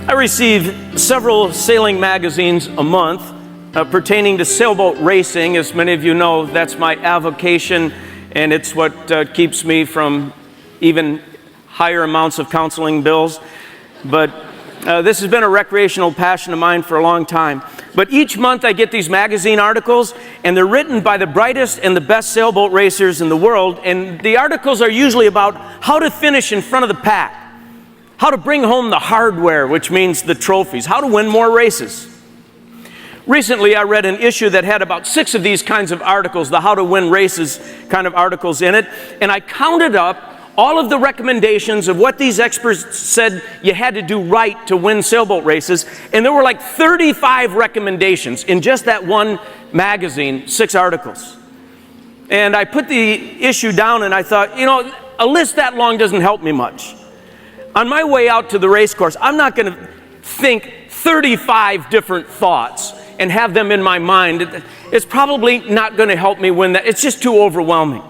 I receive several sailing magazines a month pertaining to sailboat racing. As many of you know, that's my avocation, and it's what keeps me from even higher amounts of counseling bills. But this has been a recreational passion of mine for a long time. But each month I get these magazine articles, and they're written by the brightest and the best sailboat racers in the world. And the articles are usually about how to finish in front of the pack, how to bring home the hardware, which means the trophies, how to win more races. Recently, I read an issue that had about 6 of these kinds of articles, the how to win races kind of articles in it, and I counted up all of the recommendations of what these experts said you had to do right to win sailboat races, and there were like 35 recommendations in just that one magazine, 6 articles. And I put the issue down and I thought, you know, a list that long doesn't help me much. On my way out to the race course, I'm not going to think 35 different thoughts and have them in my mind. It's probably not going to help me win that. It's just too overwhelming.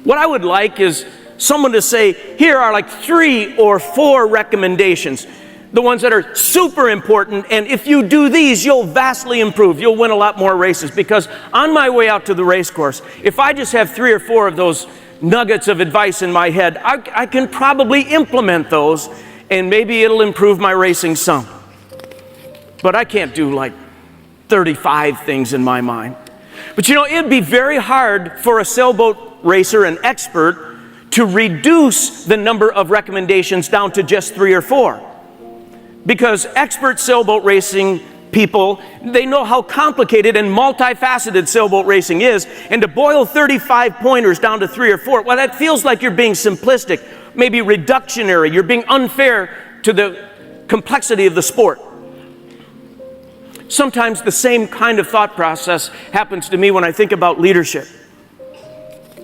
What I would like is someone to say, here are like 3 or 4 recommendations, the ones that are super important, and if you do these, you'll vastly improve. You'll win a lot more races. Because on my way out to the race course, if I just have 3 or 4 of those nuggets of advice in my head, I can probably implement those, and maybe it'll improve my racing some. But I can't do like 35 things in my mind. But you know, it'd be very hard for a sailboat racer, an expert, to reduce the number of recommendations down to just 3 or 4. Because expert sailboat racing people, they know how complicated and multifaceted sailboat racing is, and to boil 35 pointers down to 3 or 4, well, that feels like you're being simplistic, maybe reductionary. You're being unfair to the complexity of the sport. Sometimes the same kind of thought process happens to me when I think about leadership.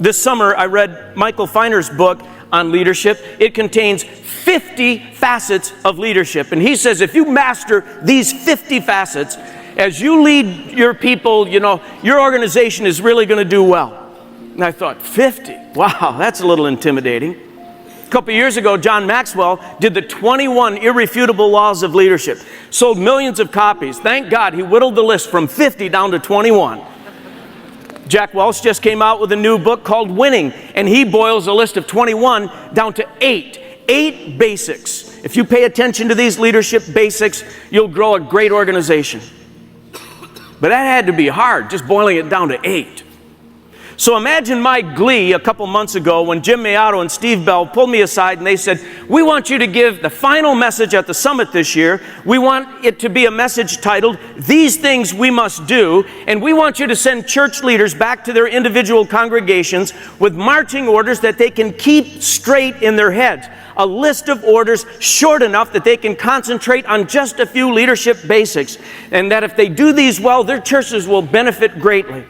This summer, I read Michael Feiner's book on leadership. It contains 50 facets of leadership. And he says if you master these 50 facets, as you lead your people, you know, your organization is really going to do well. And I thought, 50? Wow, that's a little intimidating. A couple years ago, John Maxwell did the 21 irrefutable laws of leadership. Sold millions of copies. Thank God he whittled the list from 50 down to 21. Jack Welch just came out with a new book called Winning, and he boils a list of 21 down to 8. 8 basics. If you pay attention to these leadership basics, you'll grow a great organization. But that had to be hard, just boiling it down to 8. So imagine my glee a couple months ago when Jim Mayato and Steve Bell pulled me aside and they said, we want you to give the final message at the summit this year. We want it to be a message titled, These Things We Must Do, and we want you to send church leaders back to their individual congregations with marching orders that they can keep straight in their heads. A list of orders short enough that they can concentrate on just a few leadership basics, and that if they do these well, their churches will benefit greatly.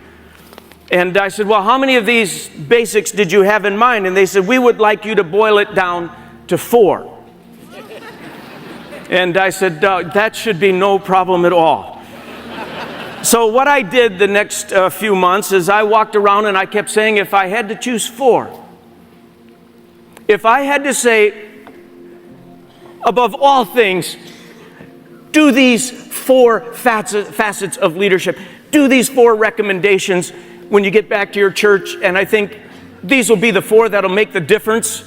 And I said, well, how many of these basics did you have in mind? And they said, we would like you to boil it down to 4. And I said, that should be no problem at all. So what I did the next few months is I walked around and I kept saying, if I had to choose 4, if I had to say, above all things, do these 4 facets of leadership, do these 4 recommendations when you get back to your church, and I think these will be the 4 that'll make the difference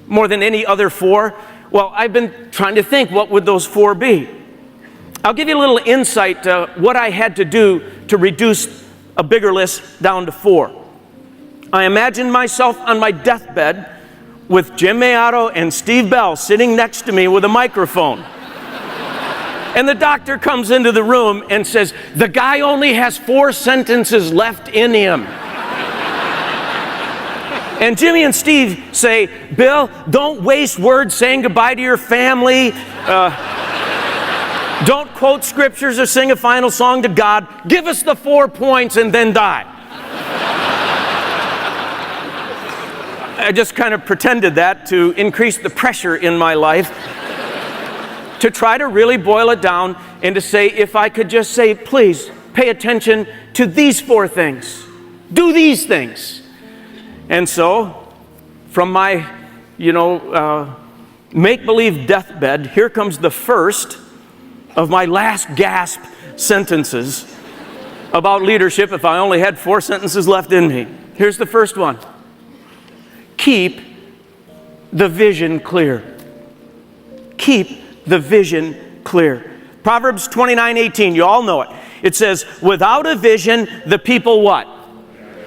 more than any other 4. Well, I've been trying to think, what would those 4 be? I'll give you a little insight to what I had to do to reduce a bigger list down to 4. I imagined myself on my deathbed with Jim Mayato and Steve Bell sitting next to me with a microphone. And the doctor comes into the room and says, the guy only has 4 sentences left in him. And Jimmy and Steve say, Bill, don't waste words saying goodbye to your family. Don't quote scriptures or sing a final song to God. Give us the 4 points and then die. I just kind of pretended that to increase the pressure in my life, to try to really boil it down and to say, if I could just say, please pay attention to these 4 things. Do these things. And so, from my, make-believe deathbed, here comes the first of my last gasp sentences about leadership if I only had 4 sentences left in me. Here's the first one. Keep the vision clear. Keep the vision clear. Proverbs 29:18, you all know it. It says, without a vision, the people what?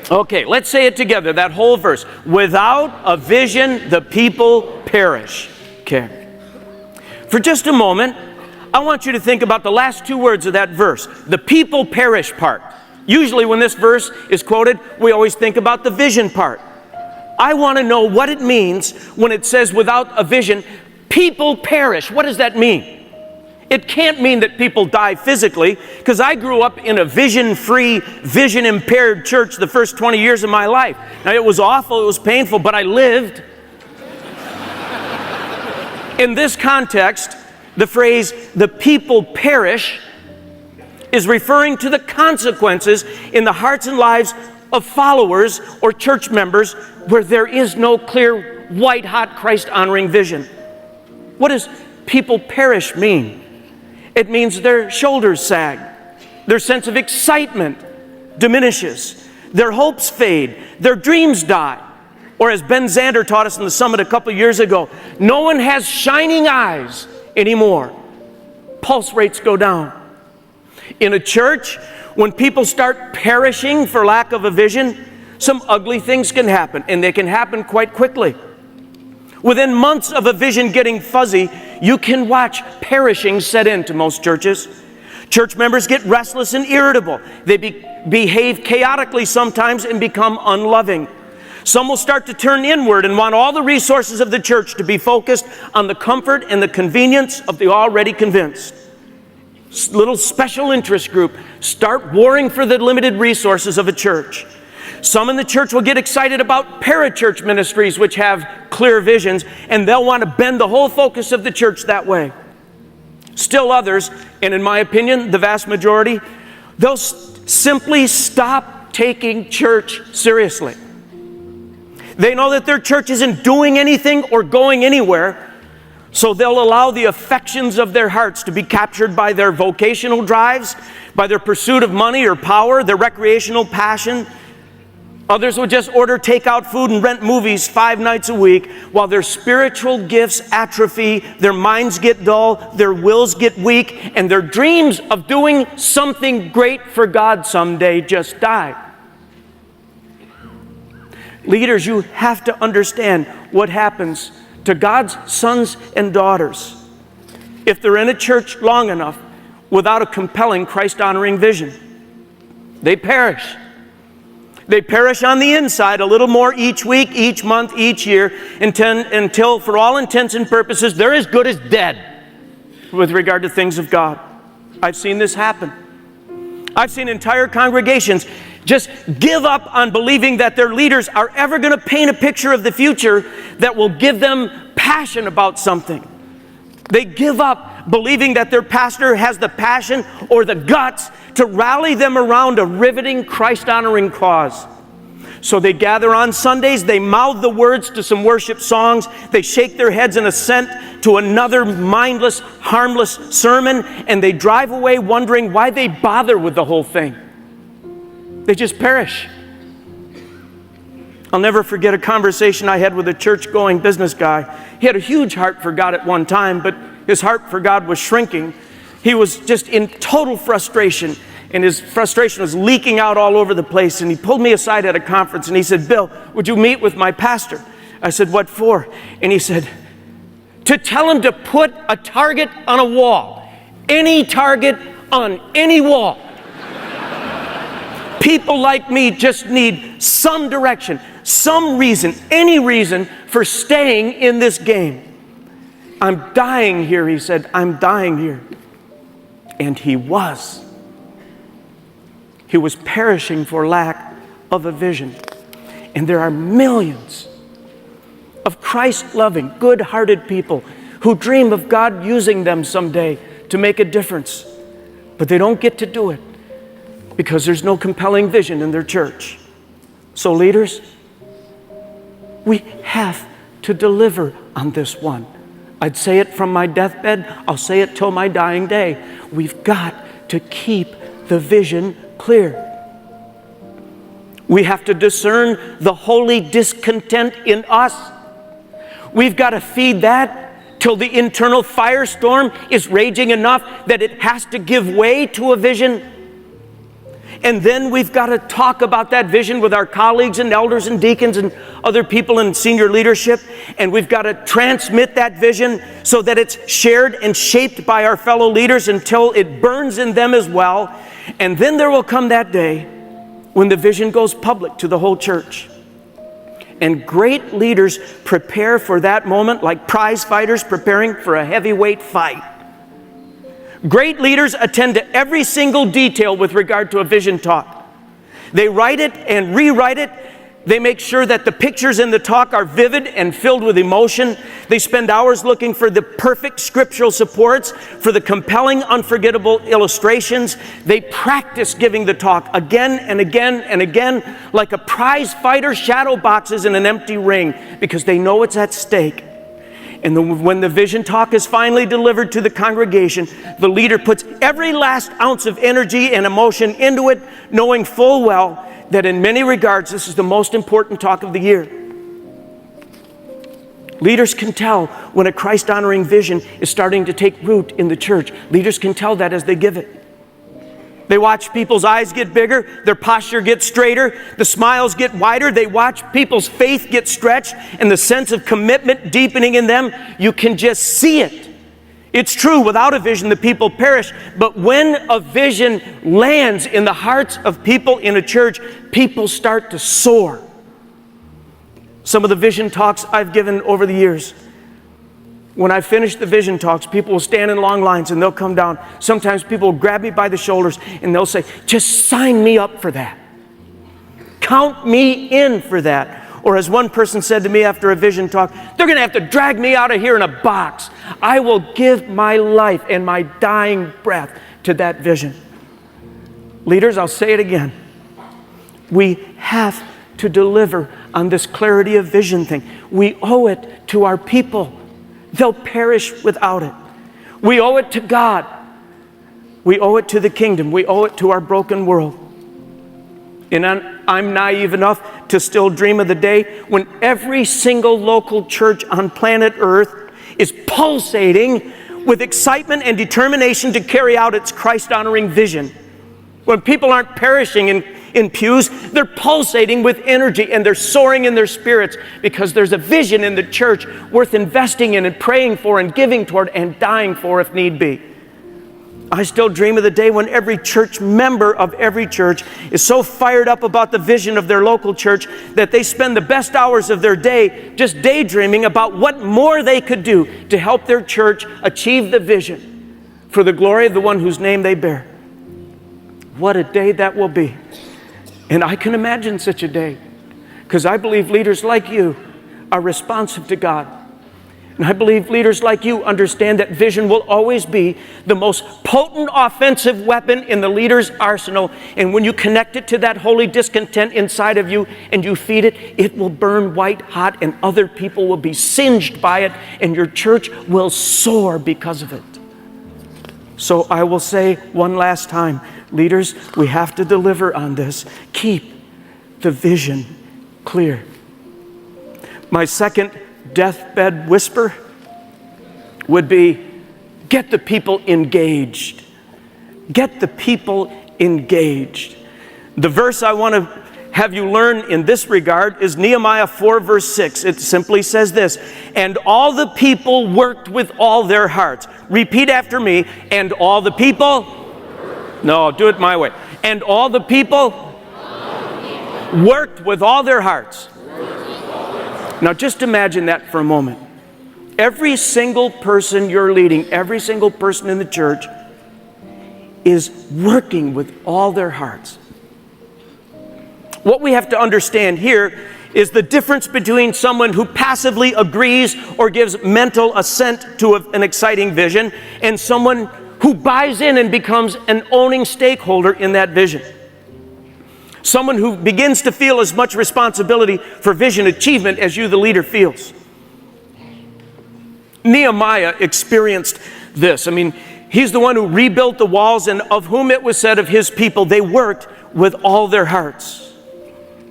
Okay, let's say it together, that whole verse. Without a vision, the people perish. Okay. For just a moment, I want you to think about the last 2 words of that verse, the people perish part. Usually when this verse is quoted, we always think about the vision part. I want to know what it means when it says without a vision, people perish. What does that mean? It can't mean that people die physically, because I grew up in a vision-free, vision-impaired church the first 20 years of my life. Now, it was awful, it was painful, but I lived. In this context, the phrase, the people perish, is referring to the consequences in the hearts and lives of followers or church members where there is no clear, white-hot, Christ-honoring vision. What does people perish mean? It means their shoulders sag, their sense of excitement diminishes, their hopes fade, their dreams die. Or as Ben Zander taught us in the summit a couple years ago, no one has shining eyes anymore. Pulse rates go down. In a church, when people start perishing for lack of a vision, some ugly things can happen, and they can happen quite quickly. Within months of a vision getting fuzzy, you can watch perishing set into most churches. Church members get restless and irritable. They behave chaotically sometimes and become unloving. Some will start to turn inward and want all the resources of the church to be focused on the comfort and the convenience of the already convinced. Little special interest group start warring for the limited resources of a church. Some in the church will get excited about parachurch ministries which have clear visions, and they'll want to bend the whole focus of the church that way. Still others, and in my opinion, the vast majority, they'll simply stop taking church seriously. They know that their church isn't doing anything or going anywhere, so they'll allow the affections of their hearts to be captured by their vocational drives, by their pursuit of money or power, their recreational passion. Others will just order takeout food and rent movies 5 nights a week while their spiritual gifts atrophy, their minds get dull, their wills get weak, and their dreams of doing something great for God someday just die. Leaders, you have to understand what happens to God's sons and daughters if they're in a church long enough without a compelling Christ-honoring vision. They perish. They perish on the inside a little more each week, each month, each year, until, for all intents and purposes, they're as good as dead with regard to things of God. I've seen this happen. I've seen entire congregations just give up on believing that their leaders are ever going to paint a picture of the future that will give them passion about something. They give up believing that their pastor has the passion or the guts to rally them around a riveting, Christ-honoring cause. So they gather on Sundays, they mouth the words to some worship songs, they shake their heads in assent to another mindless, harmless sermon, and they drive away wondering why they bother with the whole thing. They just perish. I'll never forget a conversation I had with a church-going business guy. He had a huge heart for God at one time, but his heart for God was shrinking. He was just in total frustration, and his frustration was leaking out all over the place. And he pulled me aside at a conference, and he said, "Bill, would you meet with my pastor?" I said, "What for?" And he said, "To tell him to put a target on a wall. Any target on any wall. People like me just need some direction, some reason, any reason for staying in this game. I'm dying here," he said. "I'm dying here." And he was. He was perishing for lack of a vision. And there are millions of Christ-loving, good-hearted people who dream of God using them someday to make a difference. But they don't get to do it because there's no compelling vision in their church. So leaders, we have to deliver on this one. I'd say it from my deathbed. I'll say it till my dying day. We've got to keep the vision clear. We have to discern the holy discontent in us. We've got to feed that till the internal firestorm is raging enough that it has to give way to a vision. And then we've got to talk about that vision with our colleagues and elders and deacons and other people in senior leadership. And we've got to transmit that vision so that it's shared and shaped by our fellow leaders until it burns in them as well. And then there will come that day when the vision goes public to the whole church. And great leaders prepare for that moment like prize fighters preparing for a heavyweight fight. Great leaders attend to every single detail with regard to a vision talk. They write it and rewrite it. They make sure that the pictures in the talk are vivid and filled with emotion. They spend hours looking for the perfect scriptural supports, for the compelling, unforgettable illustrations. They practice giving the talk again and again and again, like a prize fighter shadow boxes in an empty ring, because they know it's at stake. And when the vision talk is finally delivered to the congregation, the leader puts every last ounce of energy and emotion into it, knowing full well that in many regards this is the most important talk of the year. Leaders can tell when a Christ-honoring vision is starting to take root in the church. Leaders can tell that as they give it. They watch people's eyes get bigger, their posture get straighter, the smiles get wider. They watch people's faith get stretched and the sense of commitment deepening in them. You can just see it. It's true, without a vision, the people perish. But when a vision lands in the hearts of people in a church, people start to soar. Some of the vision talks I've given over the years, when I finish the vision talks, people will stand in long lines and they'll come down. Sometimes people will grab me by the shoulders and they'll say, just sign me up for that. Count me in for that. Or as one person said to me after a vision talk, they're going to have to drag me out of here in a box. I will give my life and my dying breath to that vision. Leaders, I'll say it again. We have to deliver on this clarity of vision thing. We owe it to our people. They'll perish without it. We owe it to God. We owe it to the kingdom. We owe it to our broken world. And I'm naive enough to still dream of the day when every single local church on planet Earth is pulsating with excitement and determination to carry out its Christ-honoring vision. When people aren't perishing in pews, they're pulsating with energy and they're soaring in their spirits because there's a vision in the church worth investing in and praying for and giving toward and dying for if need be. I still dream of the day when every church member of every church is so fired up about the vision of their local church that they spend the best hours of their day just daydreaming about what more they could do to help their church achieve the vision for the glory of the one whose name they bear. What a day that will be. And I can imagine such a day because I believe leaders like you are responsive to God. And I believe leaders like you understand that vision will always be the most potent offensive weapon in the leader's arsenal. And when you connect it to that holy discontent inside of you and you feed it, it will burn white hot and other people will be singed by it and your church will soar because of it. So I will say one last time, leaders, we have to deliver on this. Keep the vision clear. My second deathbed whisper would be, get the people engaged. Get the people engaged. The verse I want to have you learn in this regard is Nehemiah 4 verse 6. It simply says this, and all the people worked with all their hearts. Repeat after me, and all the people, no, do it my way. And all the people worked with all their hearts. Now just imagine that for a moment. Every single person you're leading, every single person in the church is working with all their hearts. What we have to understand here is the difference between someone who passively agrees or gives mental assent to an exciting vision and someone who buys in and becomes an owning stakeholder in that vision. Someone who begins to feel as much responsibility for vision achievement as you, the leader, feels. Nehemiah experienced this. I mean, he's the one who rebuilt the walls, and of whom it was said of his people, they worked with all their hearts.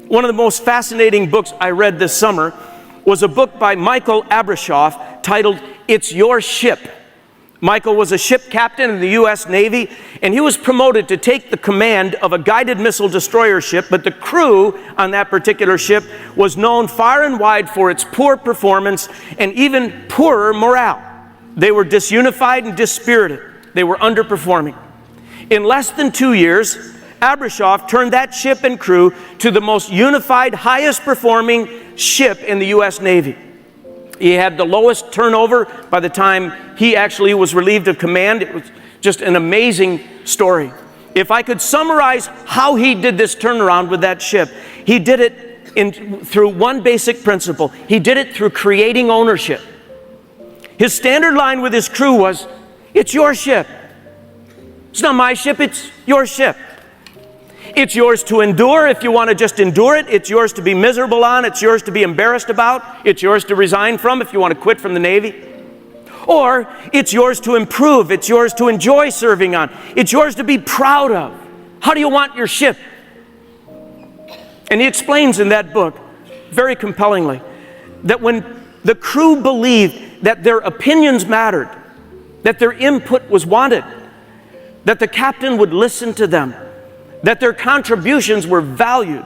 One of the most fascinating books I read this summer was a book by Michael Abrashoff titled, It's Your Ship. Michael was a ship captain in the U.S. Navy, and he was promoted to take the command of a guided missile destroyer ship, but the crew on that particular ship was known far and wide for its poor performance and even poorer morale. They were disunified and dispirited. They were underperforming. In less than 2 years, Abrashoff turned that ship and crew to the most unified, highest performing ship in the U.S. Navy. He had the lowest turnover by the time he actually was relieved of command. It was just an amazing story. If I could summarize how he did this turnaround with that ship, he did it through one basic principle. He did it through creating ownership. His standard line with his crew was, it's your ship. It's not my ship, it's your ship. It's yours to endure if you want to just endure it. It's yours to be miserable on. It's yours to be embarrassed about. It's yours to resign from if you want to quit from the Navy. Or it's yours to improve. It's yours to enjoy serving on. It's yours to be proud of. How do you want your ship? And he explains in that book, very compellingly, that when the crew believed that their opinions mattered, that their input was wanted, that the captain would listen to them, that their contributions were valued,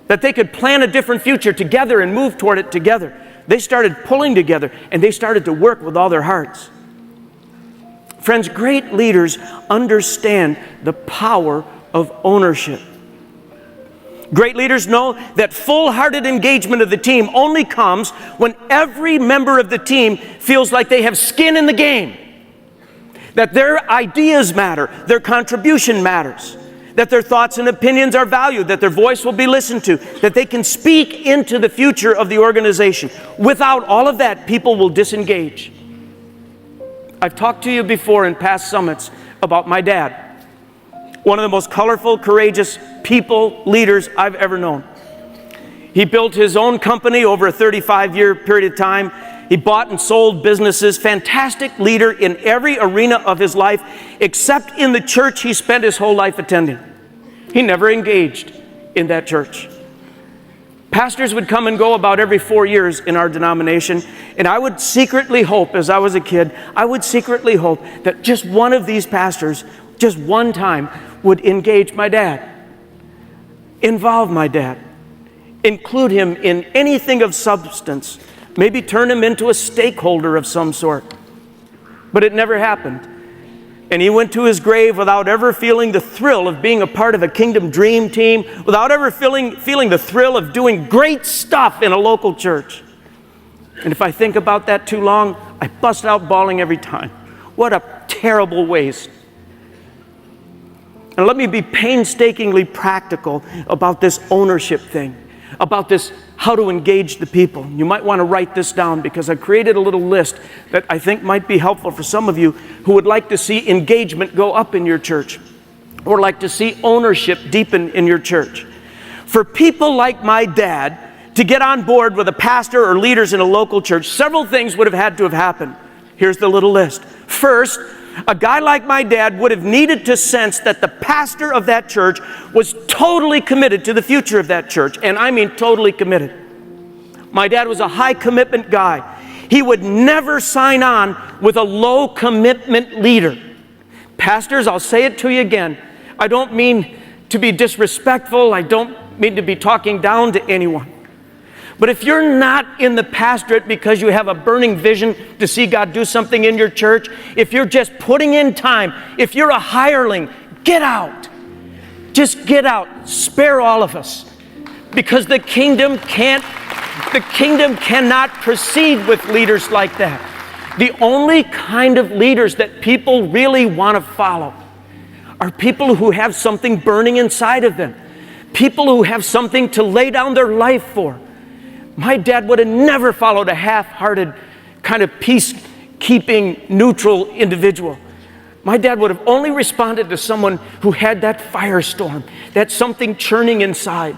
that they could plan a different future together and move toward it together, they started pulling together and they started to work with all their hearts. Friends, great leaders understand the power of ownership. Great leaders know that full-hearted engagement of the team only comes when every member of the team feels like they have skin in the game, that their ideas matter, their contribution matters, that their thoughts and opinions are valued, that their voice will be listened to, that they can speak into the future of the organization. Without all of that, people will disengage. I've talked to you before in past summits about my dad, one of the most colorful, courageous people, leaders I've ever known. He built his own company over a 35-year period of time. He bought and sold businesses, fantastic leader in every arena of his life, except in the church he spent his whole life attending. He never engaged in that church. Pastors would come and go about every 4 years in our denomination, and I would secretly hope, as I was a kid, I would secretly hope that just one of these pastors, just one time, would engage my dad, involve my dad, include him in anything of substance, maybe turn him into a stakeholder of some sort. But it never happened. And he went to his grave without ever feeling the thrill of being a part of a Kingdom Dream team, without ever feeling the thrill of doing great stuff in a local church. And if I think about that too long, I bust out bawling every time. What a terrible waste. And let me be painstakingly practical about this ownership thing, about this how to engage the people. You might want to write this down because I created a little list that I think might be helpful for some of you who would like to see engagement go up in your church or like to see ownership deepen in your church. For people like my dad to get on board with a pastor or leaders in a local church, several things would have had to have happened. Here's the little list. First, a guy like my dad would have needed to sense that the pastor of that church was totally committed to the future of that church. And I mean totally committed. My dad was a high commitment guy. He would never sign on with a low commitment leader. Pastors, I'll say it to you again. I don't mean to be disrespectful. I don't mean to be talking down to anyone. But if you're not in the pastorate because you have a burning vision to see God do something in your church, if you're just putting in time, if you're a hireling, get out. Just get out. Spare all of us. Because the kingdom cannot proceed with leaders like that. The only kind of leaders that people really want to follow are people who have something burning inside of them. People who have something to lay down their life for. My dad would have never followed a half-hearted, kind of peacekeeping, neutral individual. My dad would have only responded to someone who had that firestorm, that something churning inside.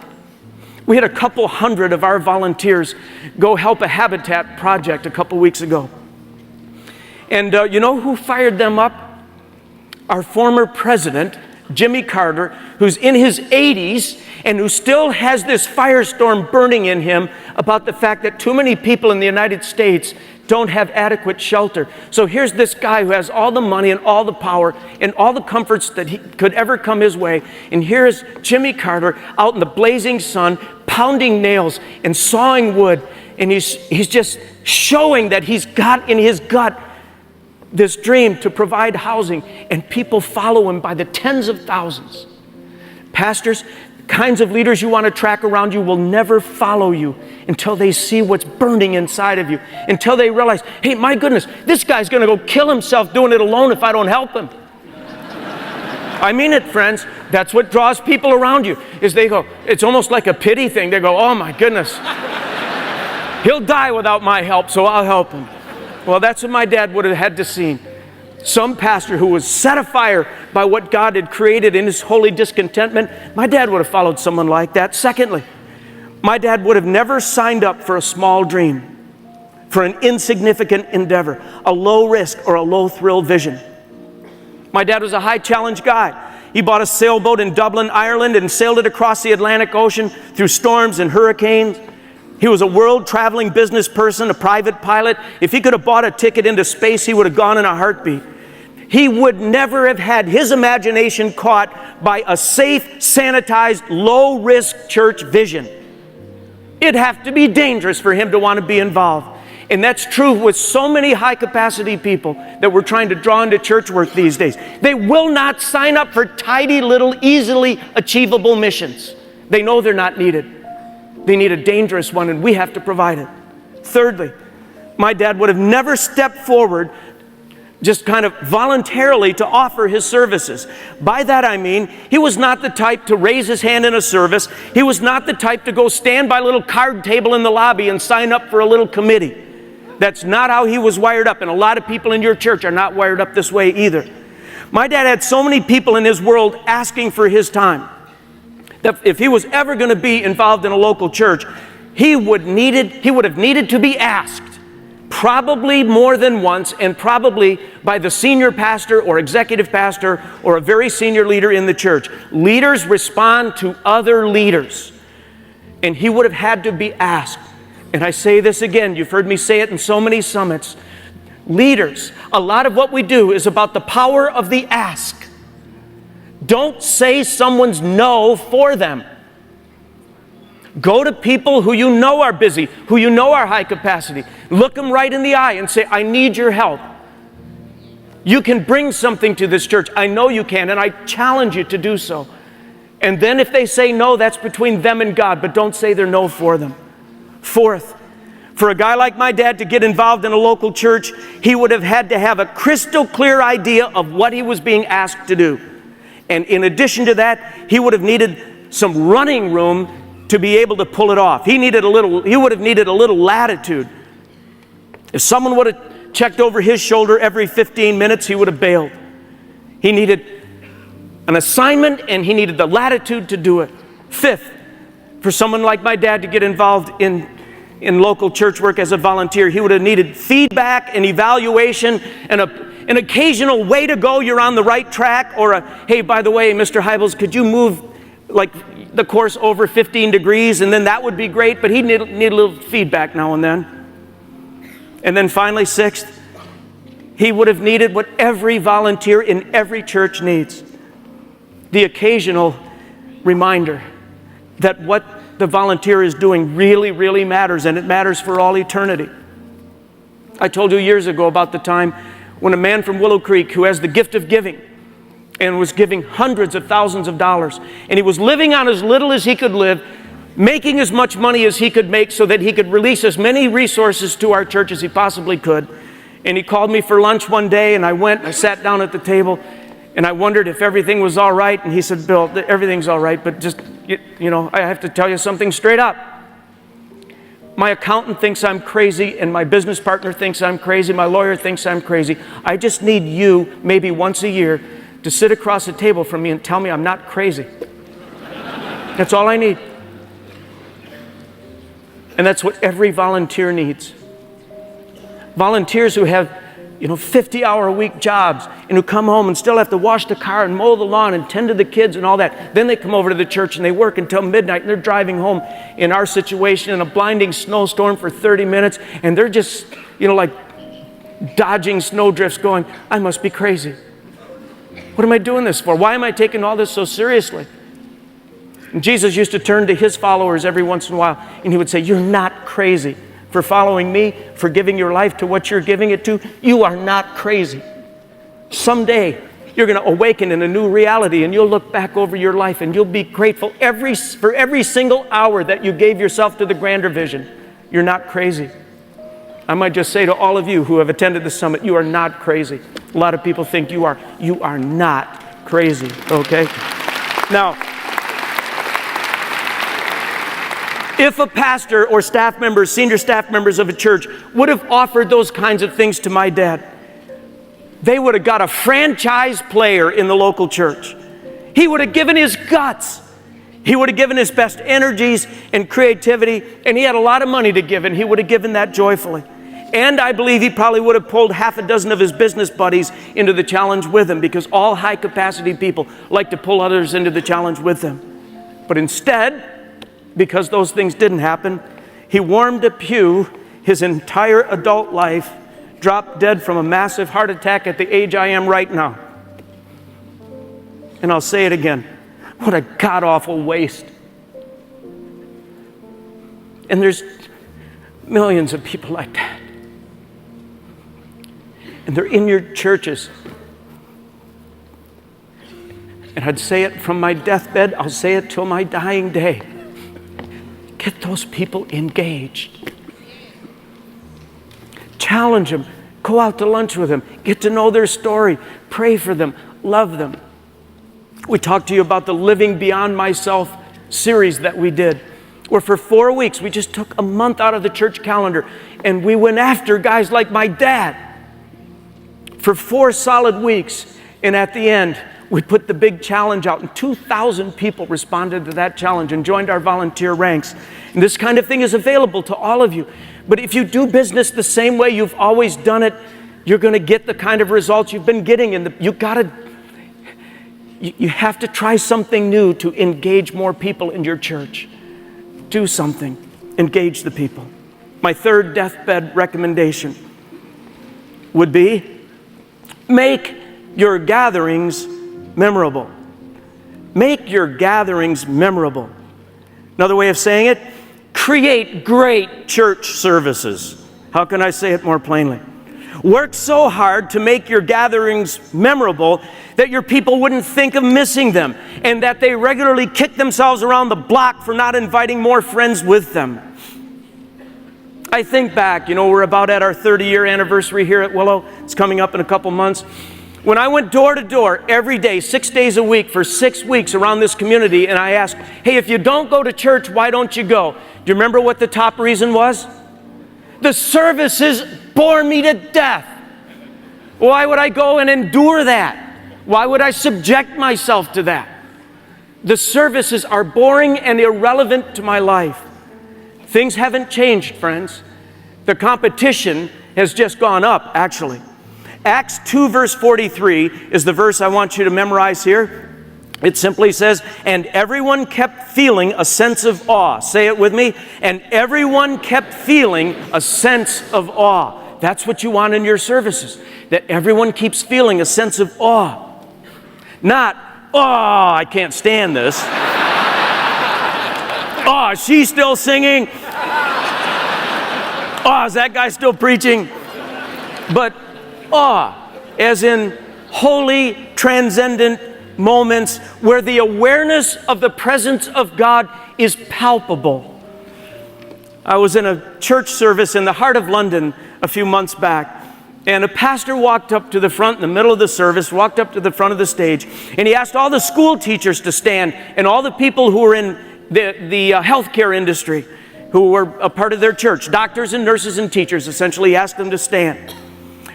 We had a couple hundred of our volunteers go help a habitat project a couple weeks ago. And you know who fired them up? Our former president, Jimmy Carter, who's in his 80s and who still has this firestorm burning in him about the fact that too many people in the United States don't have adequate shelter. So here's this guy who has all the money and all the power and all the comforts that he could ever come his way. And here's Jimmy Carter out in the blazing sun, pounding nails and sawing wood. And he's just showing that he's got in his gut this dream to provide housing, and people follow him by the tens of thousands. Pastors, the kinds of leaders you want to track around you will never follow you until they see what's burning inside of you, until they realize, hey, my goodness, this guy's going to go kill himself doing it alone if I don't help him. I mean it, friends. That's what draws people around you, is they go, it's almost like a pity thing. They go, oh my goodness, he'll die without my help, so I'll help him. Well, that's what my dad would have had to see. Some pastor who was set afire by what God had created in his holy discontentment, my dad would have followed someone like that. Secondly, my dad would have never signed up for a small dream, for an insignificant endeavor, a low risk or a low thrill vision. My dad was a high challenge guy. He bought a sailboat in Dublin, Ireland, and sailed it across the Atlantic Ocean through storms and hurricanes. He was a world-traveling business person, a private pilot. If he could have bought a ticket into space, he would have gone in a heartbeat. He would never have had his imagination caught by a safe, sanitized, low-risk church vision. It'd have to be dangerous for him to want to be involved. And that's true with so many high-capacity people that we're trying to draw into church work these days. They will not sign up for tidy little, easily achievable missions. They know they're not needed. They need a dangerous one, and we have to provide it. Thirdly, my dad would have never stepped forward just kind of voluntarily to offer his services. By that I mean, he was not the type to raise his hand in a service. He was not the type to go stand by a little card table in the lobby and sign up for a little committee. That's not how he was wired up, and a lot of people in your church are not wired up this way either. My dad had so many people in his world asking for his time, that if he was ever going to be involved in a local church, he would have needed to be asked, probably more than once, and probably by the senior pastor or executive pastor or a very senior leader in the church. Leaders respond to other leaders, and he would have had to be asked. And I say this again, you've heard me say it in so many summits. Leaders, a lot of what we do is about the power of the ask. Don't say someone's no for them. Go to people who you know are busy, who you know are high capacity. Look them right in the eye and say, I need your help. You can bring something to this church. I know you can, and I challenge you to do so. And then if they say no, that's between them and God, but don't say they're no for them. Fourth, for a guy like my dad to get involved in a local church, he would have had to have a crystal clear idea of what he was being asked to do. And in addition to that, he would have needed some running room to be able to pull it off. He would have needed a little latitude. If someone would have checked over his shoulder every 15 minutes, he would have bailed. He needed an assignment, and he needed the latitude to do it. Fifth, for someone like my dad to get involved in local church work as a volunteer, he would have needed feedback and evaluation and an occasional way to go, you're on the right track, or a, hey, by the way, Mr. Hybels, could you move like the course over 15 degrees, and then that would be great, but he'd need a little feedback now and then. And then finally, sixth, he would have needed what every volunteer in every church needs, the occasional reminder that what the volunteer is doing really, really matters, and it matters for all eternity. I told you years ago about the time when a man from Willow Creek who has the gift of giving and was giving hundreds of thousands of dollars, and he was living on as little as he could live, making as much money as he could make so that he could release as many resources to our church as he possibly could. And he called me for lunch one day, and I went, I sat down at the table, and I wondered if everything was all right. And he said, Bill, everything's all right, but just, you know, I have to tell you something straight up. My accountant thinks I'm crazy, and my business partner thinks I'm crazy, my lawyer thinks I'm crazy. I just need you, maybe once a year, to sit across the table from me and tell me I'm not crazy. That's all I need. And that's what every volunteer needs. Volunteers who have 50-hour-a-week jobs, and who come home and still have to wash the car and mow the lawn and tend to the kids and all that. Then they come over to the church and they work until midnight, and they're driving home in our situation in a blinding snowstorm for 30 minutes, and they're just, like dodging snowdrifts going, I must be crazy. What am I doing this for? Why am I taking all this so seriously? And Jesus used to turn to his followers every once in a while, and he would say, you're not crazy for following me, for giving your life to what you're giving it to. You are not crazy. Someday, you're going to awaken in a new reality, and you'll look back over your life, and you'll be grateful for every single hour that you gave yourself to the grander vision. You're not crazy. I might just say to all of you who have attended the summit, you are not crazy. A lot of people think you are. You are not crazy, okay? Now, if a pastor or staff members, senior staff members of a church would have offered those kinds of things to my dad, they would have got a franchise player in the local church. He would have given his guts. He would have given his best energies and creativity, and he had a lot of money to give, and he would have given that joyfully. And I believe he probably would have pulled half a dozen of his business buddies into the challenge with him, because all high-capacity people like to pull others into the challenge with them. But instead, because those things didn't happen, he warmed a pew his entire adult life, dropped dead from a massive heart attack at the age I am right now. And I'll say it again. What a god-awful waste. And there's millions of people like that. And they're in your churches. And I'd say it from my deathbed, I'll say it till my dying day. Get those people engaged. Challenge them. Go out to lunch with them. Get to know their story. Pray for them. Love them. We talked to you about the Living Beyond Myself series that we did, where for 4 weeks we just took a month out of the church calendar and we went after guys like my dad for 4 solid weeks. And at the end, we put the big challenge out, and 2,000 people responded to that challenge and joined our volunteer ranks. And this kind of thing is available to all of you. But if you do business the same way you've always done it, you're going to get the kind of results you've been getting. You have to try something new to engage more people in your church. Do something. Engage the people. My third deathbed recommendation would be, make your gatherings memorable. Make your gatherings memorable. Another way of saying it, create great church services. How can I say it more plainly? Work so hard to make your gatherings memorable that your people wouldn't think of missing them, and that they regularly kick themselves around the block for not inviting more friends with them. I think back, we're about at our 30-year anniversary here at Willow. It's coming up in a couple months. When I went door to door every day, 6 days a week for 6 weeks around this community, and I asked, hey, if you don't go to church, why don't you go? Do you remember what the top reason was? The services bore me to death. Why would I go and endure that? Why would I subject myself to that? The services are boring and irrelevant to my life. Things haven't changed, friends. The competition has just gone up, actually. Acts 2 verse 43 is the verse I want you to memorize here. It simply says, and everyone kept feeling a sense of awe. Say it with me. And everyone kept feeling a sense of awe. That's what you want in your services. That everyone keeps feeling a sense of awe. Not, oh, I can't stand this. Oh, is she still singing? Oh, is that guy still preaching? But awe, as in holy, transcendent moments where the awareness of the presence of God is palpable. I was in a church service in the heart of London a few months back, and a pastor walked up to the front in the middle of the service, walked up to the front of the stage, and he asked all the school teachers to stand, and all the people who were in the healthcare industry, who were a part of their church, doctors and nurses and teachers, essentially asked them to stand.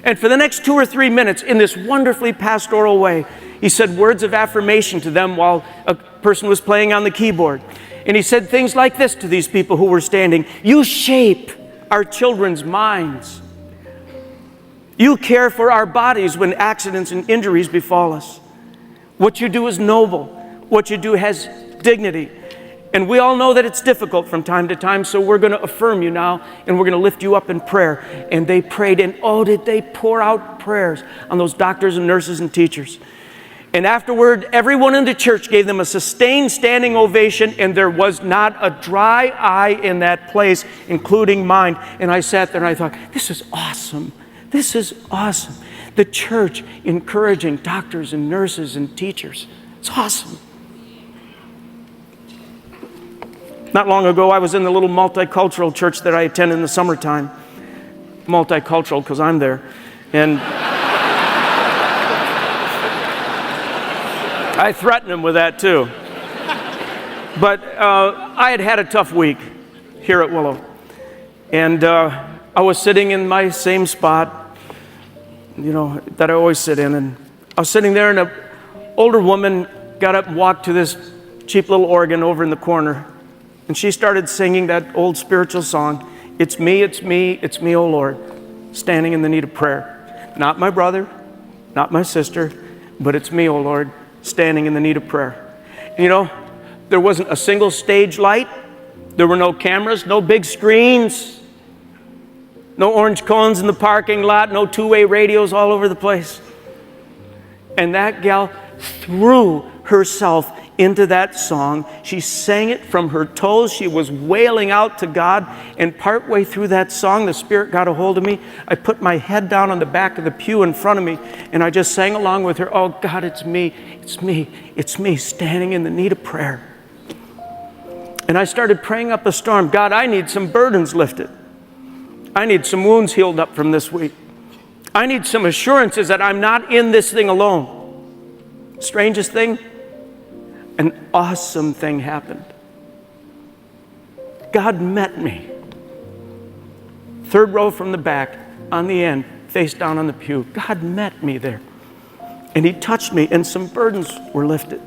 And for the next 2 or 3 minutes, in this wonderfully pastoral way, he said words of affirmation to them while a person was playing on the keyboard. And he said things like this to these people who were standing: you shape our children's minds. You care for our bodies when accidents and injuries befall us. What you do is noble. What you do has dignity. And we all know that it's difficult from time to time, so we're going to affirm you now, and we're going to lift you up in prayer. And they prayed, and oh, did they pour out prayers on those doctors and nurses and teachers. And afterward, everyone in the church gave them a sustained standing ovation, and there was not a dry eye in that place, including mine. And I sat there and I thought, this is awesome. This is awesome. The church encouraging doctors and nurses and teachers. It's awesome. Not long ago, I was in the little multicultural church that I attend in the summertime. Multicultural because I'm there. And I threatened him with that too. But I had had a tough week here at Willow. And I was sitting in my same spot, that I always sit in. And I was sitting there, and an older woman got up and walked to this cheap little organ over in the corner. And she started singing that old spiritual song, it's me, oh Lord, standing in the need of prayer. Not my brother, not my sister, but it's me, oh Lord, standing in the need of prayer. There wasn't a single stage light. There were no cameras, no big screens, no orange cones in the parking lot, no two-way radios all over the place. And that gal threw herself into that song. She sang it from her toes. She was wailing out to God. And partway through that song, the Spirit got a hold of me. I put my head down on the back of the pew in front of me, and I just sang along with her. Oh God, it's me, standing in the need of prayer. And I started praying up a storm. God, I need some burdens lifted. I need some wounds healed up from this week. I need some assurances that I'm not in this thing alone. Strangest thing, an awesome thing happened. God met me. Third row from the back, on the end, face down on the pew. God met me there. And He touched me, and some burdens were lifted.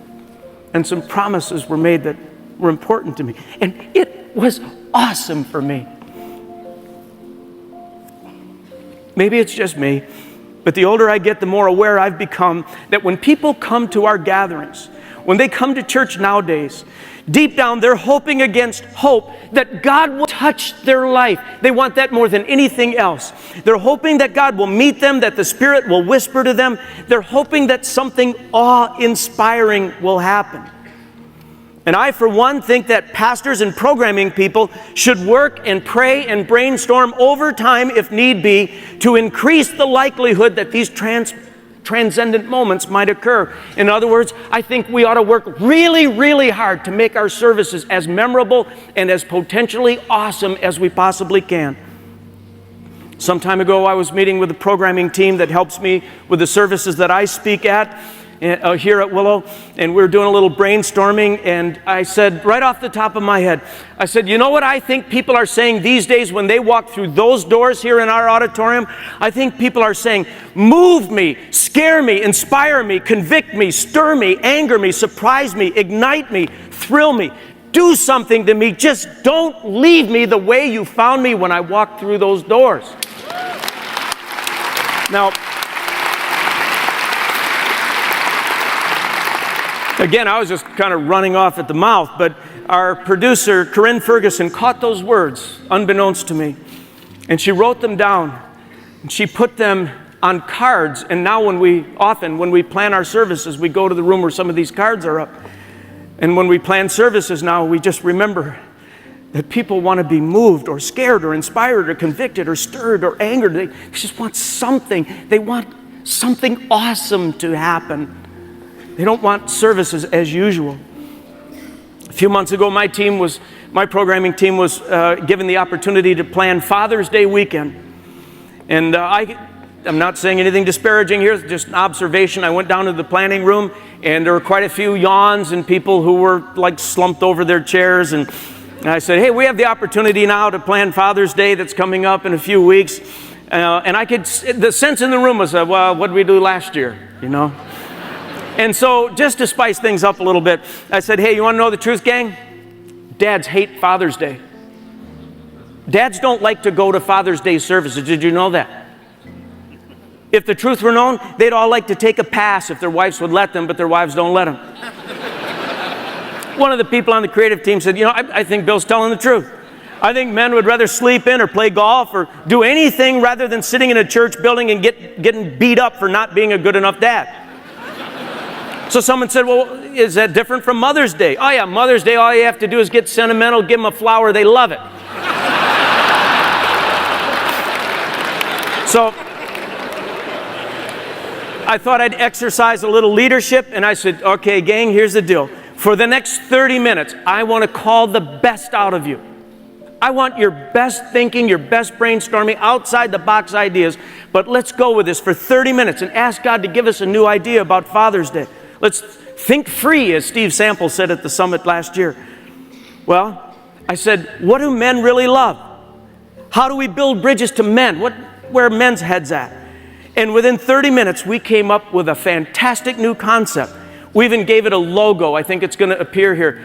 And some promises were made that were important to me. And it was awesome for me. Maybe it's just me, but the older I get, the more aware I've become that when people come to our gatherings, when they come to church nowadays, deep down they're hoping against hope that God will touch their life. They want that more than anything else. They're hoping that God will meet them, that the Spirit will whisper to them. They're hoping that something awe-inspiring will happen. And I, for one, think that pastors and programming people should work and pray and brainstorm overtime, if need be, to increase the likelihood that these transcendent moments might occur. In other words, I think we ought to work really, really hard to make our services as memorable and as potentially awesome as we possibly can. Some time ago, I was meeting with the programming team that helps me with the services that I speak at here at Willow, and we were doing a little brainstorming, and I said, right off the top of my head, I said, you know what I think people are saying these days when they walk through those doors here in our auditorium? I think people are saying, move me, scare me, inspire me, convict me, stir me, anger me, surprise me, ignite me, thrill me, do something to me. Just don't leave me the way you found me when I walked through those doors. Now, again, I was just kind of running off at the mouth, but our producer, Corinne Ferguson, caught those words, unbeknownst to me, and she wrote them down, and she put them on cards, and now when we plan our services, we go to the room where some of these cards are up, and when we plan services now, we just remember that people want to be moved or scared or inspired or convicted or stirred or angered. They just want something. They want something awesome to happen. They don't want services as usual. A few months ago, my programming team was given the opportunity to plan Father's Day weekend. And I'm not saying anything disparaging here, it's just an observation. I went down to the planning room, and there were quite a few yawns and people who were like slumped over their chairs. And I said, hey, we have the opportunity now to plan Father's Day that's coming up in a few weeks. And the sense in the room was, well, what did we do last year, And so, just to spice things up a little bit, I said, hey, you want to know the truth, gang? Dads hate Father's Day. Dads don't like to go to Father's Day services. Did you know that? If the truth were known, they'd all like to take a pass if their wives would let them, but their wives don't let them. One of the people on the creative team said, I think Bill's telling the truth. I think men would rather sleep in or play golf or do anything rather than sitting in a church building and getting beat up for not being a good enough dad. So someone said, well, is that different from Mother's Day? Oh yeah, Mother's Day, all you have to do is get sentimental, give them a flower, they love it. So I thought I'd exercise a little leadership, and I said, okay, gang, here's the deal. For the next 30 minutes, I want to call the best out of you. I want your best thinking, your best brainstorming, outside the box ideas, but let's go with this for 30 minutes and ask God to give us a new idea about Father's Day. Let's think free, as Steve Sample said at the summit last year. Well, I said, what do men really love? How do we build bridges to men? Where are men's heads at? And within 30 minutes, we came up with a fantastic new concept. We even gave it a logo. I think it's going to appear here.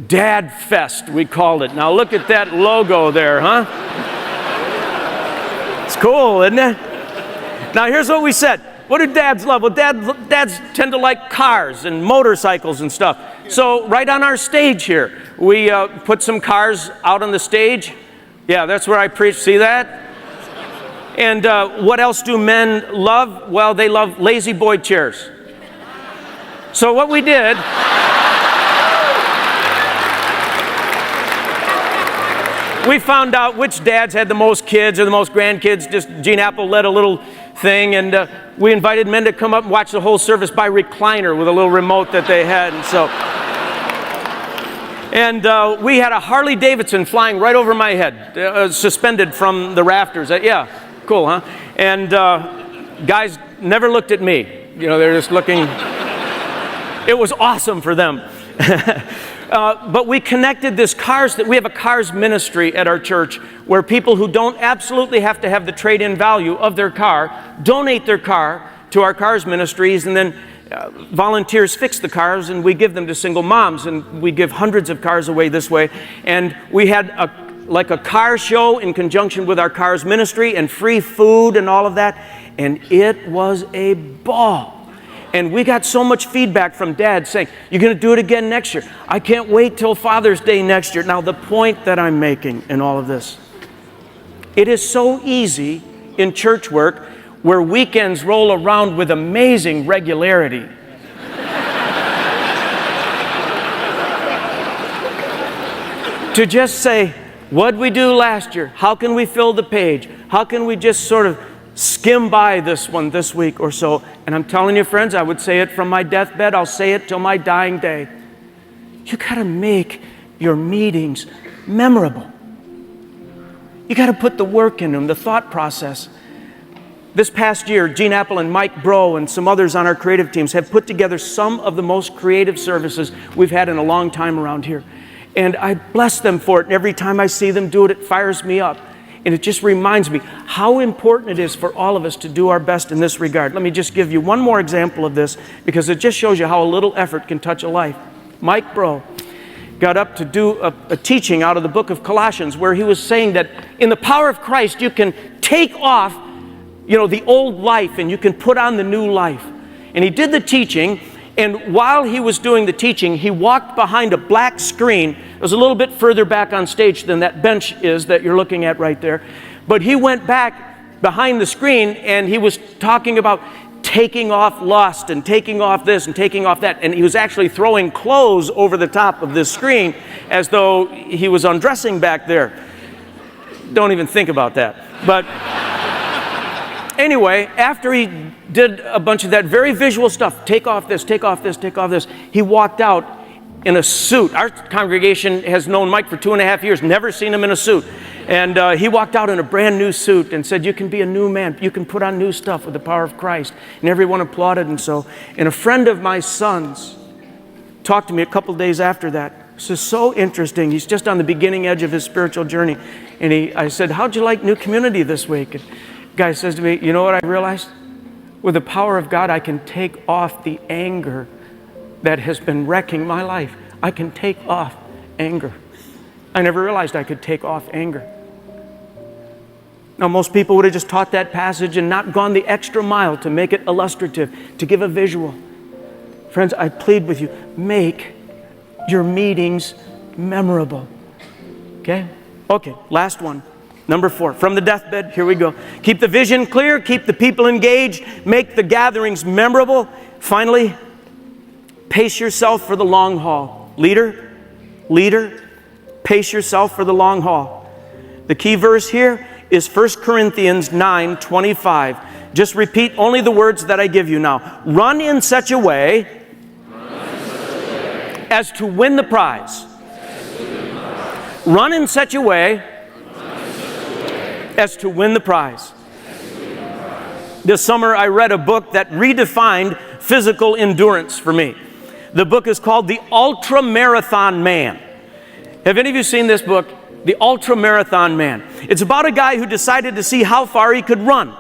Dad Fest, we called it. Now look at that logo there, huh? It's cool, isn't it? Now here's what we said. What do dads love? Well, dads tend to like cars and motorcycles and stuff. So right on our stage here, we put some cars out on the stage. Yeah, that's where I preach. See that? And what else do men love? Well, they love lazy boy chairs. So what we did, we found out which dads had the most kids or the most grandkids. Just Gene Apple led a little thing, and we invited men to come up and watch the whole service by recliner with a little remote that they had. And we had a Harley Davidson flying right over my head, suspended from the rafters. Yeah, cool, huh? And guys never looked at me. They're just looking. It was awesome for them. But we connected this we have a cars ministry at our church where people who don't absolutely have to have the trade-in value of their car donate their car to our cars ministries, and then volunteers fix the cars and we give them to single moms, and we give hundreds of cars away this way. And we had a car show in conjunction with our cars ministry and free food and all of that, and it was a ball. And we got so much feedback from dads saying, you're going to do it again next year. I can't wait till Father's Day next year. Now, the point that I'm making in all of this, it is so easy in church work where weekends roll around with amazing regularity. To just say, what'd we do last year? How can we fill the page? How can we just sort of skim by this one this week or so? And I'm telling you, friends, I would say it from my deathbed. I'll say it till my dying day. You got to make your meetings memorable. You got to put the work in them, the thought process. This past year, Gene Apple and Mike Bro and some others on our creative teams have put together some of the most creative services we've had in a long time around here. And I bless them for it. And every time I see them do it, it fires me up. And it just reminds me how important it is for all of us to do our best in this regard. Let me just give you one more example of this, because it just shows you how a little effort can touch a life. Mike Bro got up to do a teaching out of the book of Colossians, where he was saying that in the power of Christ you can take off the old life and you can put on the new life. And he did the teaching, and while he was doing the teaching, he walked behind a black screen. It was a little bit further back on stage than that bench is that you're looking at right there. But he went back behind the screen and he was talking about taking off lust and taking off this and taking off that. And he was actually throwing clothes over the top of this screen as though he was undressing back there. Don't even think about that. But anyway, after he did a bunch of that very visual stuff, take off this, take off this, take off this, he walked out in a suit. Our congregation has known Mike for 2.5 years, never seen him in a suit. And he walked out in a brand new suit and said, you can be a new man. You can put on new stuff with the power of Christ. And everyone applauded. And a friend of my son's talked to me a couple days after that. This is so interesting. He's just on the beginning edge of his spiritual journey. And I said, how'd you like New Community this week? And the guy says to me, you know what I realized? With the power of God, I can take off the anger that has been wrecking my life. I can take off anger. I never realized I could take off anger. Now, most people would have just taught that passage and not gone the extra mile to make it illustrative, to give a visual. Friends, I plead with you, make your meetings memorable. Okay? Okay, last one. Number 4, from the deathbed, here we go. Keep the vision clear, keep the people engaged, make the gatherings memorable. Finally, pace yourself for the long haul. Leader, pace yourself for the long haul. The key verse here is 1 Corinthians 9:25. Just repeat only the words that I give you now. Run in such a way as to win the prize. Run in such a way as to win the prize. This summer I read a book that redefined physical endurance for me. The book is called The Ultra Marathon Man. Have any of you seen this book? The Ultra Marathon Man. It's about a guy who decided to see how far he could run.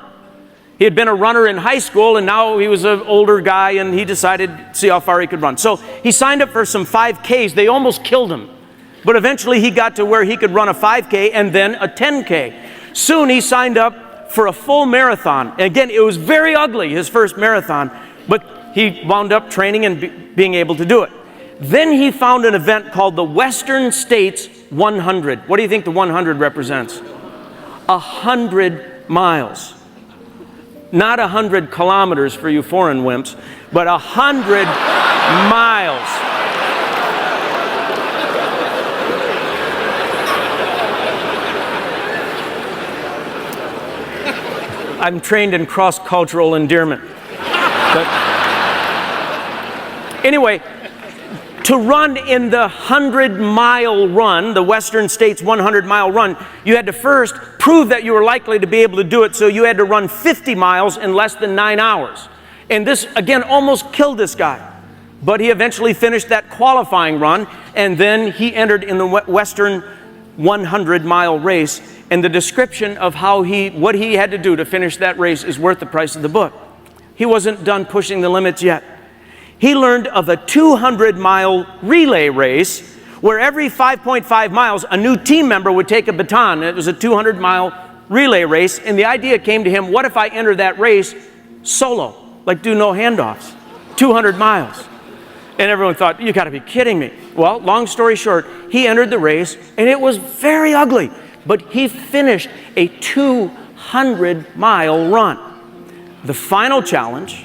He had been a runner in high school, and now he was an older guy, and he decided to see how far he could run. So he signed up for some 5Ks. They almost killed him. But eventually he got to where he could run a 5K and then a 10K. Soon he signed up for a full marathon. And again, it was very ugly, his first marathon, but he wound up training and being able to do it. Then he found an event called the Western States 100. What do you think the 100 represents? 100 miles. Not 100 kilometers for you foreign wimps, but 100 miles. I'm trained in cross-cultural endearment. But anyway, to run in the 100-mile run, the Western States 100-mile run, you had to first prove that you were likely to be able to do it, so you had to run 50 miles in less than 9 hours. And this, again, almost killed this guy. But he eventually finished that qualifying run, and then he entered in the Western 100-mile race. And the description of what he had to do to finish that race is worth the price of the book. He wasn't done pushing the limits yet. He learned of a 200-mile relay race where every 5.5 miles a new team member would take a baton. It was a 200-mile relay race, and the idea came to him, what if I enter that race solo, like do no handoffs, 200 miles? And everyone thought, you got to be kidding me. Well, long story short, he entered the race, and it was very ugly. But he finished a 200-mile run. The final challenge,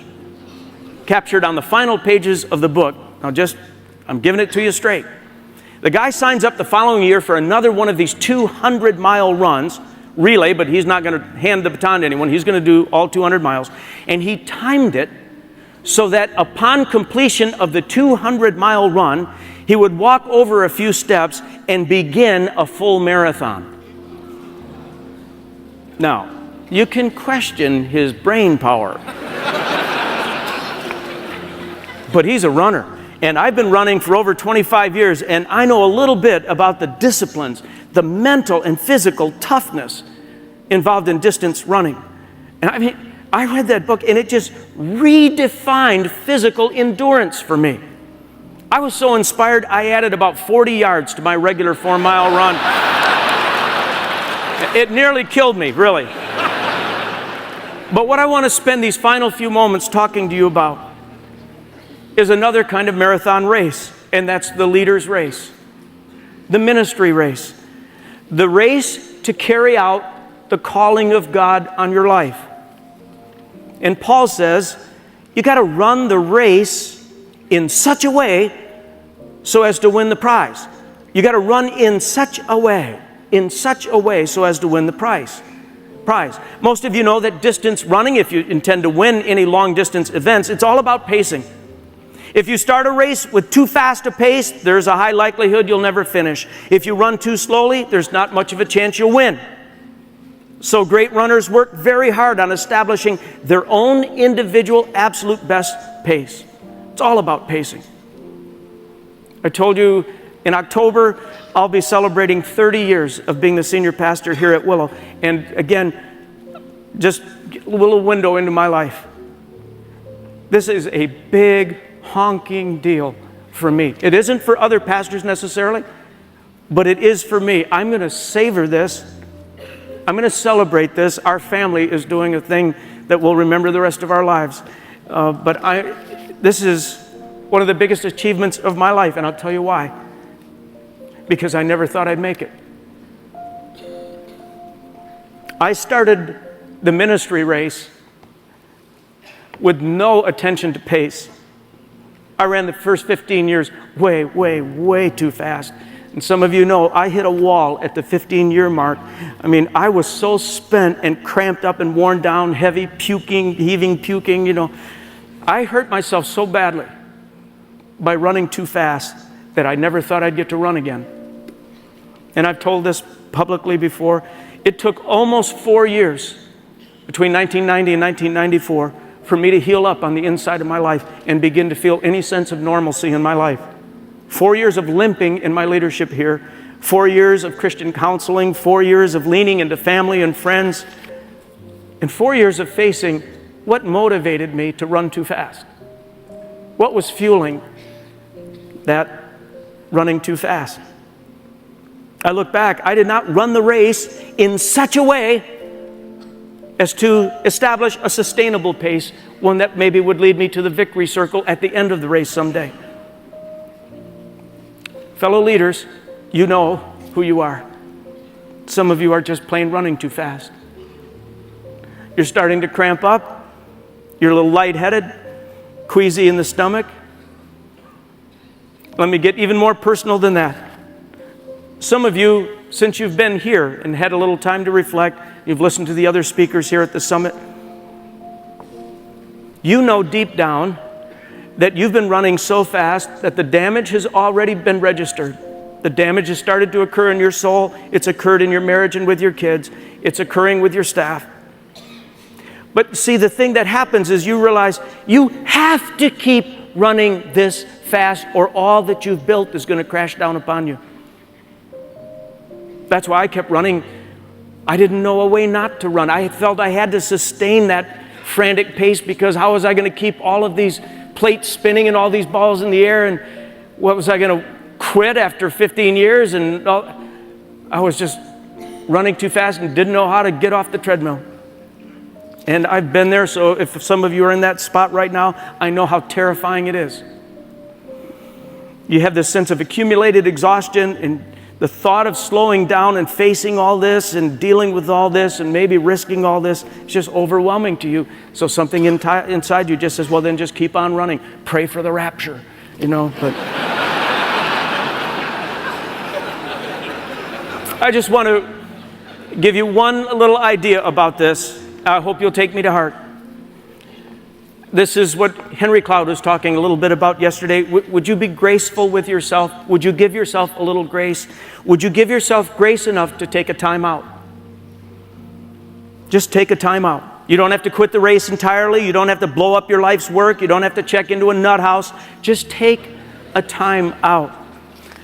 captured on the final pages of the book, I'm giving it to you straight. The guy signs up the following year for another one of these 200-mile runs, relay, but he's not going to hand the baton to anyone. He's going to do all 200 miles. And he timed it so that upon completion of the 200-mile run, he would walk over a few steps and begin a full marathon. Now, you can question his brain power. But he's a runner. And I've been running for over 25 years, and I know a little bit about the disciplines, the mental and physical toughness involved in distance running. And I mean, I read that book, and it just redefined physical endurance for me. I was so inspired, I added about 40 yards to my regular 4-mile run. It nearly killed me, really. But what I want to spend these final few moments talking to you about is another kind of marathon race, and that's the leader's race, the ministry race, the race to carry out the calling of God on your life. And Paul says, you got to run the race in such a way so as to win the prize. You got to run in such a way so as to win the prize. Most of you know that distance running, if you intend to win any long distance events, it's all about pacing. If you start a race with too fast a pace, there's a high likelihood you'll never finish. If you run too slowly, there's not much of a chance you'll win. So great runners work very hard on establishing their own individual absolute best pace. It's all about pacing. I told you in October, I'll be celebrating 30 years of being the senior pastor here at Willow. And again, just a little window into my life. This is a big, honking deal for me. It isn't for other pastors necessarily, but it is for me. I'm going to savor this. I'm going to celebrate this. Our family is doing a thing that we'll remember the rest of our lives. This is one of the biggest achievements of my life, and I'll tell you why. Because I never thought I'd make it. I started the ministry race with no attention to pace. I ran the first 15 years way too fast. And some of you know I hit a wall at the 15-year mark. I mean, I was so spent and cramped up and worn down, heavy, puking, you know. I hurt myself so badly by running too fast that I never thought I'd get to run again. And I've told this publicly before. It took almost 4 years between 1990 and 1994 for me to heal up on the inside of my life and begin to feel any sense of normalcy in my life. 4 years of limping in my leadership here, 4 years of Christian counseling, 4 years of leaning into family and friends, and 4 years of facing what motivated me to run too fast. What was fueling that running too fast? I look back, I did not run the race in such a way as to establish a sustainable pace, one that maybe would lead me to the victory circle at the end of the race someday. Fellow leaders, you know who you are. Some of you are just plain running too fast. You're starting to cramp up. You're a little lightheaded, queasy in the stomach. Let me get even more personal than that. Some of you, since you've been here and had a little time to reflect, you've listened to the other speakers here at the summit, you know deep down that you've been running so fast that the damage has already been registered. The damage has started to occur in your soul. It's occurred in your marriage and with your kids. It's occurring with your staff. But see, the thing that happens is you realize you have to keep running this fast or all that you've built is going to crash down upon you. That's why I kept running. I didn't know a way not to run. I felt I had to sustain that frantic pace because how was I going to keep all of these plates spinning and all these balls in the air? And what was I going to quit after 15 years? And I was just running too fast and didn't know how to get off the treadmill. And I've been there, so if some of you are in that spot right now, I know how terrifying it is. You have this sense of accumulated exhaustion, and the thought of slowing down and facing all this and dealing with all this and maybe risking all this is just overwhelming to you. So something inside you just says, well, then just keep on running. Pray for the rapture, you know. But I just want to give you one little idea about this. I hope you'll take me to heart. This is what Henry Cloud was talking a little bit about yesterday. Would you be graceful with yourself? Would you give yourself a little grace? Would you give yourself grace enough to take a time out? Just take a time out. You don't have to quit the race entirely. You don't have to blow up your life's work. You don't have to check into a nut house. Just take a time out.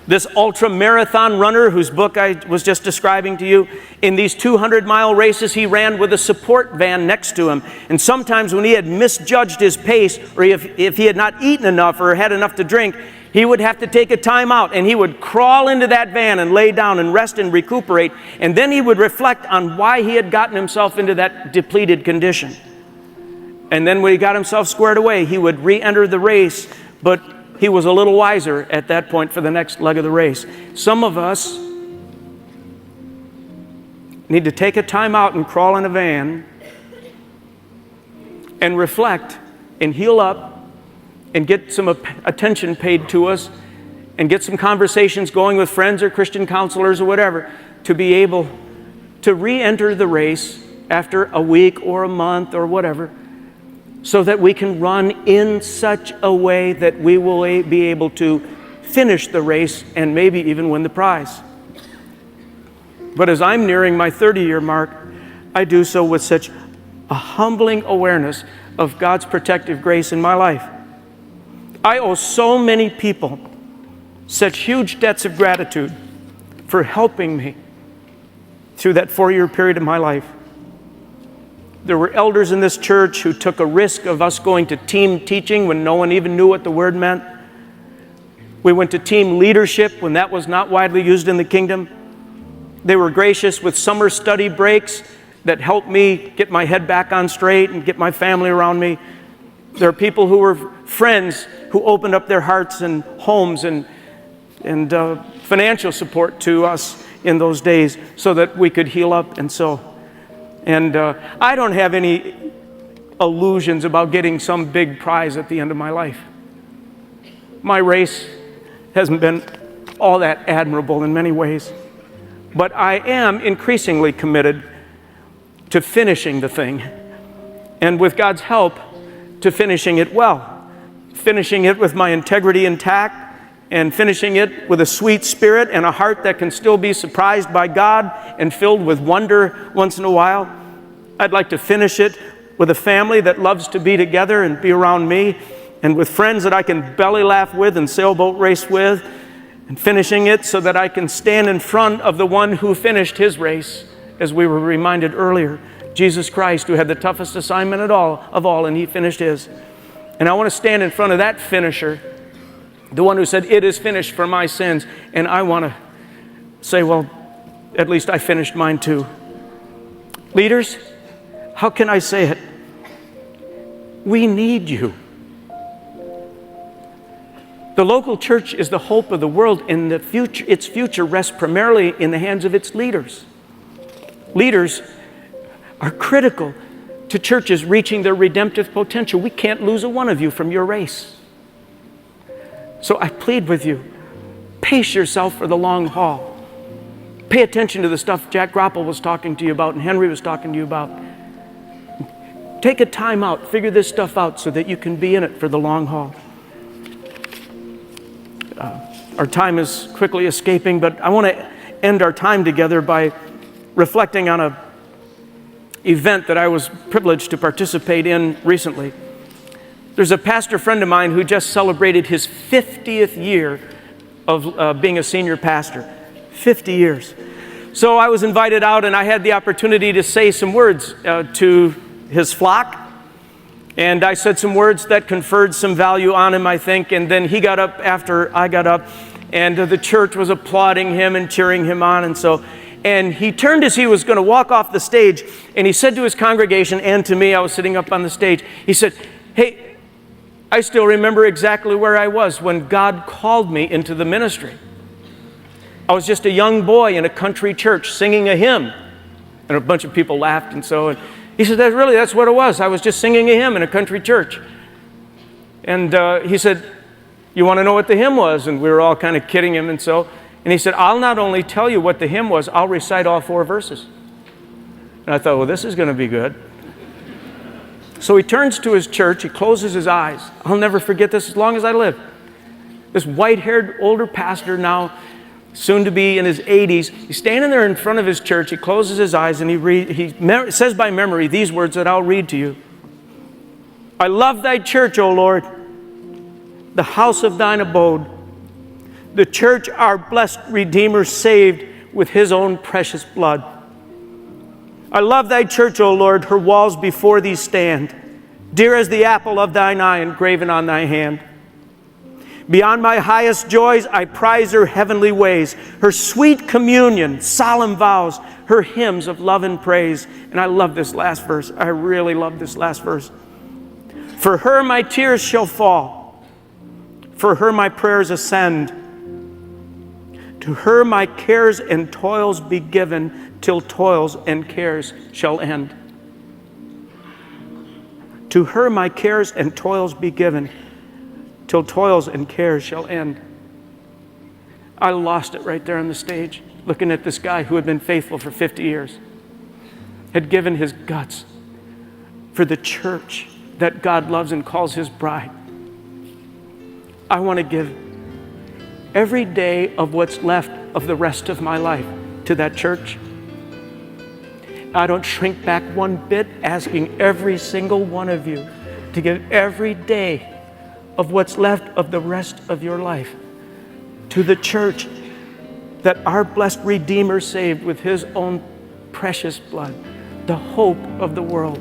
This ultra marathon runner whose book I was just describing to you, in these 200-mile races, he ran with a support van next to him. And sometimes when he had misjudged his pace, or if he had not eaten enough or had enough to drink, he would have to take a time out, and he would crawl into that van and lay down and rest and recuperate. And then he would reflect on why he had gotten himself into that depleted condition. And then when he got himself squared away, he would re-enter the race, but he was a little wiser at that point for the next leg of the race. Some of us need to take a time out and crawl in a van and reflect and heal up and get some attention paid to us and get some conversations going with friends or Christian counselors or whatever to be able to re-enter the race after a week or a month or whatever, so that we can run in such a way that we will be able to finish the race and maybe even win the prize. But as I'm nearing my 30-year mark, I do so with such a humbling awareness of God's protective grace in my life. I owe so many people such huge debts of gratitude for helping me through that 4-year period of my life. There were elders in this church who took a risk of us going to team teaching when no one even knew what the word meant. We went to team leadership when that was not widely used in the kingdom. They were gracious with summer study breaks that helped me get my head back on straight and get my family around me. There are people who were friends who opened up their hearts and homes and financial support to us in those days so that we could heal up and so. And I don't have any illusions about getting some big prize at the end of my life. My race hasn't been all that admirable in many ways, but I am increasingly committed to finishing the thing, and with God's help, to finishing it well, finishing it with my integrity intact, and finishing it with a sweet spirit and a heart that can still be surprised by God and filled with wonder once in a while. I'd like to finish it with a family that loves to be together and be around me, and with friends that I can belly laugh with and sailboat race with, and finishing it so that I can stand in front of the one who finished his race, as we were reminded earlier, Jesus Christ, who had the toughest assignment of all, and he finished his. And I want to stand in front of that finisher, the one who said, "It is finished for my sins," and I want to say, well, at least I finished mine too. Leaders, how can I say it? We need you. The local church is the hope of the world, and its future rests primarily in the hands of its leaders. Leaders are critical to churches reaching their redemptive potential. We can't lose a one of you from your race. So I plead with you, pace yourself for the long haul. Pay attention to the stuff Jack Groppel was talking to you about and Henry was talking to you about. Take a time out, figure this stuff out so that you can be in it for the long haul. Our time is quickly escaping, but I want to end our time together by reflecting on an event that I was privileged to participate in recently. There's a pastor friend of mine who just celebrated his 50th year of being a senior pastor. 50 years. So I was invited out, and I had the opportunity to say some words to his flock. And I said some words that conferred some value on him, I think. And then he got up after I got up, and the church was applauding him and cheering him on. And he turned as he was going to walk off the stage, and he said to his congregation and to me, I was sitting up on the stage, he said, "Hey, I still remember exactly where I was when God called me into the ministry. I was just a young boy in a country church singing a hymn." And a bunch of people laughed and he said, that's what it was. I was just singing a hymn in a country church. And he said, "You want to know what the hymn was?" And we were all kind of kidding him and he said, "I'll not only tell you what the hymn was, I'll recite all 4 verses." And I thought, well, this is going to be good. So he turns to his church, he closes his eyes. I'll never forget this as long as I live. This white-haired older pastor, now soon to be in his 80s, he's standing there in front of his church, he closes his eyes, and he says by memory these words that I'll read to you. "I love thy church, O Lord, the house of thine abode, the church our blessed Redeemer saved with his own precious blood. I love thy church, O Lord, her walls before thee stand, dear as the apple of thine eye engraven on thy hand. Beyond my highest joys, I prize her heavenly ways, her sweet communion, solemn vows, her hymns of love and praise." And I love this last verse. I really love this last verse. "For her my tears shall fall, for her my prayers ascend. To her my cares and toils be given, till toils and cares shall end." To her my cares and toils be given, till toils and cares shall end. I lost it right there on the stage, looking at this guy who had been faithful for 50 years, had given his guts for the church that God loves and calls his bride. I want to give every day of what's left of the rest of my life to that church. I don't shrink back one bit, asking every single one of you to give every day of what's left of the rest of your life to the church that our blessed Redeemer saved with his own precious blood, the hope of the world.